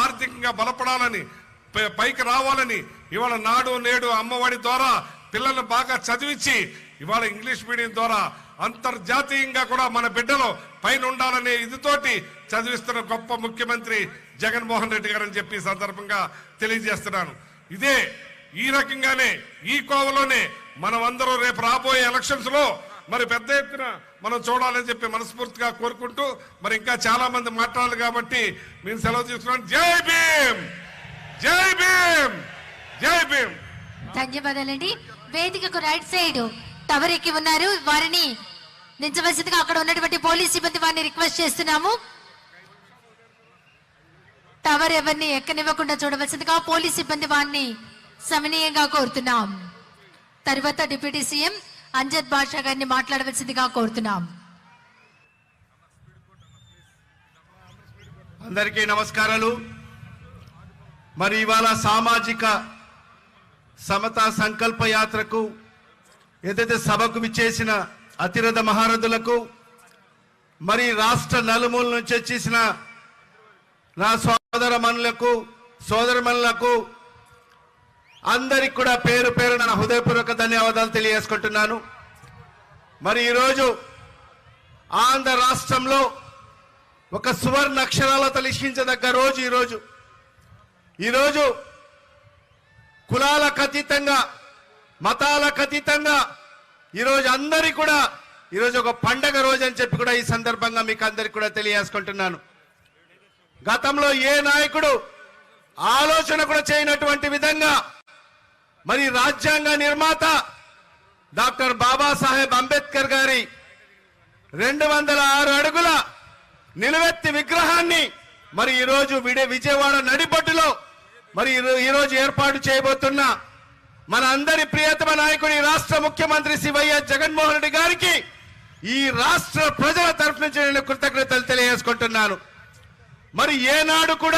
ఆర్థికంగా బలపడాలని, పైకి రావాలని ఇవాళ నాడు నేడు అమ్మఒడి ద్వారా పిల్లల్ని బాగా చదివించి ఇవాళ ఇంగ్లీష్ మీడియం ద్వారా అంతర్జాతీయంగా కూడా మన బిడ్డలు పైన ఉండాలనే ఇదితోటి చదివిస్తున్న గొప్ప ముఖ్యమంత్రి జగన్మోహన్ రెడ్డి గారు అని చెప్పి సందర్భంగా తెలియజేస్తున్నాను. ఈ రకంగానే ఈ కోవలోనే మనం అందరూ రేపు రాబోయే ఎలక్షన్స్ లో మరి పెద్ద ఎత్తున మనం చూడాలని చెప్పి మనస్ఫూర్తిగా కోరుకుంటూ మరి ఇంకా చాలా మంది మాట్లాడాలి కాబట్టి నేను సెలవు తీసుకున్నాను. జై భీమ్, జై భీమ్, జై భీమ్. ధన్యవాదాలండి. వేదికకు రైట్ సైడ్ టవర్ ఎక్కి ఉన్నారు, వారిని దించవలసిందిగా అక్కడ ఉన్నటువంటి పోలీస్ సిబ్బంది వారిని రిక్వెస్ట్ చేస్తున్నాము. టవర్ ఎవరిని ఎక్కనివ్వకుండా చూడవలసిందిగా పోలీస్ సిబ్బంది వారిని సమనీయంగా కోరుతున్నాం. తర్వాత డిప్యూటీ సీఎం అంజద్ బాషా గారిని మాట్లాడవలసిందిగా కోరుతున్నాం. అందరికీ నమస్కారాలు. మరి ఇవాళ సామాజిక సమతా సంకల్ప యాత్రకు ఏదైతే సభకు విచ్చేసిన అతిరథ మహారథులకు, మరి రాష్ట్ర నలుమూల నుంచి వచ్చేసిన నా సోదరమణులకు సోదరమణులకు అందరికి కూడా పేరు పేరు నా హృదయపూర్వక ధన్యవాదాలు తెలియజేసుకుంటున్నాను. మరి ఈరోజు ఆంధ్ర రాష్ట్రంలో ఒక సువర్ణ అక్షరాలతో లిఖించదగ్గ రోజు ఈరోజు కులాలకు అతీతంగా, మతాలకు అతీతంగా ఈరోజు అందరి కూడా ఈరోజు ఒక పండగ రోజు అని చెప్పి కూడా ఈ సందర్భంగా మీకు అందరికి కూడా తెలియజేసుకుంటున్నాను. గతంలో ఏ నాయకుడు ఆలోచన కూడా చేయనటువంటి విధంగా మరి రాజ్యాంగ నిర్మాత డాక్టర్ బాబాసాహెబ్ అంబేద్కర్ గారి 206 అడుగుల నిలువెత్తి విగ్రహాన్ని మరి ఈరోజు విజయవాడ నడిబొడ్డులో మరి ఈరోజు ఏర్పాటు చేయబోతున్న మన అందరి ప్రియతమ నాయకుడి రాష్ట్ర ముఖ్యమంత్రి శ్రీ వైఎస్ జగన్మోహన్ రెడ్డి గారికి ఈ రాష్ట్ర ప్రజల తరఫు నుంచి నేను కృతజ్ఞతలు తెలియజేసుకుంటున్నాను. మరి ఏనాడు కూడా